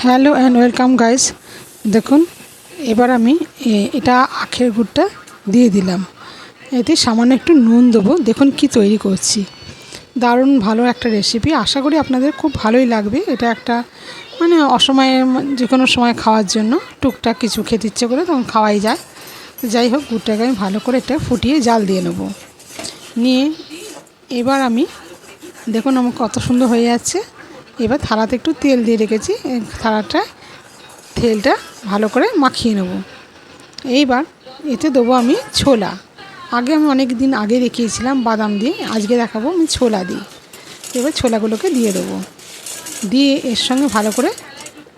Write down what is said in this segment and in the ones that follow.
Hello and welcome guys. দেখুন এবার আমি এটা আখের গুড়টা দিয়ে দিলাম। এতে সামান্য একটু নুন দেবো। দেখুন কি তৈরি করছি, দারুণ ভালো একটা রেসিপি। আশা করি আপনাদের খুব ভালোই লাগবে। এটা একটা অসময়ে যে কোনো সময় খাওয়ার জন্য টুকটাক কিছু খেতে ইচ্ছে করে তখন খাওয়াই যায়। যাই হোক, গুড়টাকে আমি ভালো করে এটা ফুটিয়ে জাল দিয়ে নেব। নিয়ে এবার আমি দেখুন আমার কত সুন্দর হয়ে যাচ্ছে। এবার থালাতে একটু তেল দিয়ে রেখেছি, থালাটায় তেলটা ভালো করে মাখিয়ে নেব। এইবার এতে দেবো আমি ছোলা। আগে আমি অনেক দিন আগে রেখেছিলাম বাদাম দিয়ে, আজকে দেখাবো আমি ছোলা দিই। এবার ছোলাগুলোকে দিয়ে দেবো, দিয়ে এর সঙ্গে ভালো করে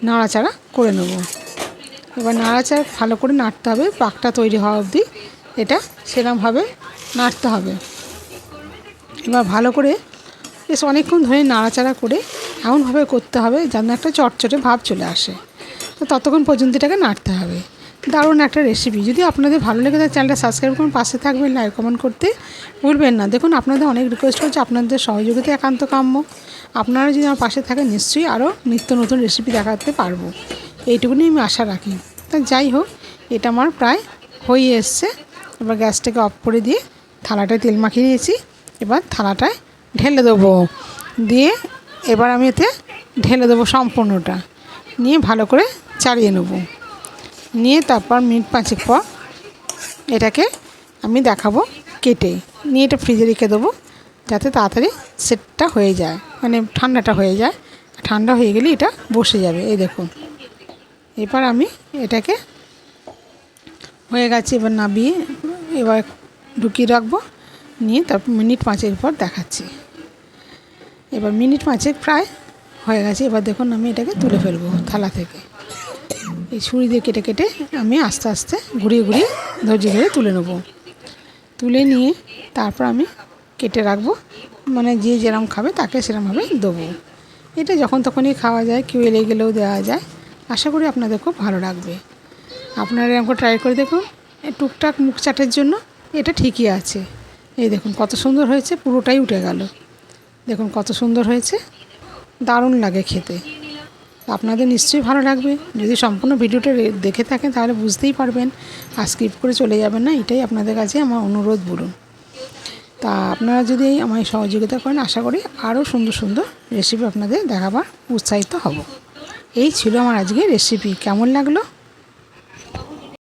নাড়াচাড়া করে নেব। এবার নাড়াচাড়া ভালো করে নাড়তে হবে, পাকটা তৈরি হওয়া অবধি এটা সেরকমভাবে নাড়তে হবে। এবার ভালো করে বেশ অনেকক্ষণ ধরে নাড়াচাড়া করে এমনভাবে করতে হবে যেন একটা চটচটে ভাব চলে আসে। তো ততক্ষণ পর্যন্ত এটাকে নাড়তে হবে। দারুণ একটা রেসিপি। যদি আপনাদের ভালো লেগে থাকে চ্যানেলটা সাবস্ক্রাইব করুন, পাশে থাকবেন, লাইক কমেন্ট করতে ভুলবেন না। দেখুন আপনাদের অনেক রিকোয়েস্ট করছে, আপনাদের সহযোগিতা একান্ত কাম্য। আপনারা যদি আমার পাশে থাকেন নিশ্চয়ই আরও নিত্য নতুন রেসিপি দেখাতে পারবো, এইটুকুনি আমি আশা রাখি। তা যাই হোক, এটা আমার প্রায় হয়ে এসছে। এবার গ্যাসটাকে অফ করে দিয়ে থালাটায় তেল মাখিয়ে নিয়েছি। এবার থালাটায় ঢেলে দেবো, দিয়ে এবার আমি এতে ঢেলে দেবো সম্পূর্ণটা। নিয়ে ভালো করে চালিয়ে নেব। নিয়ে তারপর মিনিট 5 পর এটাকে আমি দেখাবো কেটে। নিয়ে এটা ফ্রিজে রেখে দেবো যাতে তাড়াতাড়ি সেটটা হয়ে যায়, ঠান্ডাটা হয়ে যায়। ঠান্ডা হয়ে গেলে এটা বসে যাবে। এই দেখুন এবার আমি এটাকে হয়ে গেছে। এবার নামিয়ে এবার ঢুকিয়ে রাখবো। নিয়ে তারপর মিনিট 5 পর দেখাচ্ছি। এবার মিনিট 5 প্রায় হয়ে গেছে। এবার দেখুন আমি এটাকে তুলে ফেলবো থালা থেকে। এই ছুরি দিয়ে কেটে কেটে আমি আস্তে আস্তে ঘুরিয়ে ঘুরিয়ে ধৈর্য ধরে তুলে নেব। তুলে নিয়ে তারপর আমি কেটে রাখবো, যে যেরকম খাবে তাকে সেরকমভাবে দেবো। এটা যখন তখনই খাওয়া যায়, কেউ এলে গেলেও দেওয়া যায়। আশা করি আপনাদের খুব ভালো লাগবে। আপনারা এরকম ট্রাই করে দেখুন। টুকটাক মুখ চাটের জন্য এটা ঠিকই আছে। এই দেখুন কত সুন্দর হয়েছে, পুরোটাই উঠে গেল। দেখুন কত সুন্দর হয়েছে, দারুণ লাগে খেতে। আপনাদের নিশ্চয়ই ভালো লাগবে। যদি সম্পূর্ণ ভিডিওটা দেখে থাকেন তাহলে বুঝতেই পারবেন, আর স্কিপ করে চলে যাবেন না। এটাই আপনাদের কাছে আমার অনুরোধ বলুন। তা আপনারা যদি আমায় সহযোগিতা করেন, আশা করি আরও সুন্দর সুন্দর রেসিপি আপনাদের দেখাবার উৎসাহিত হব। এই ছিল আমার আজকে রেসিপি। কেমন লাগলো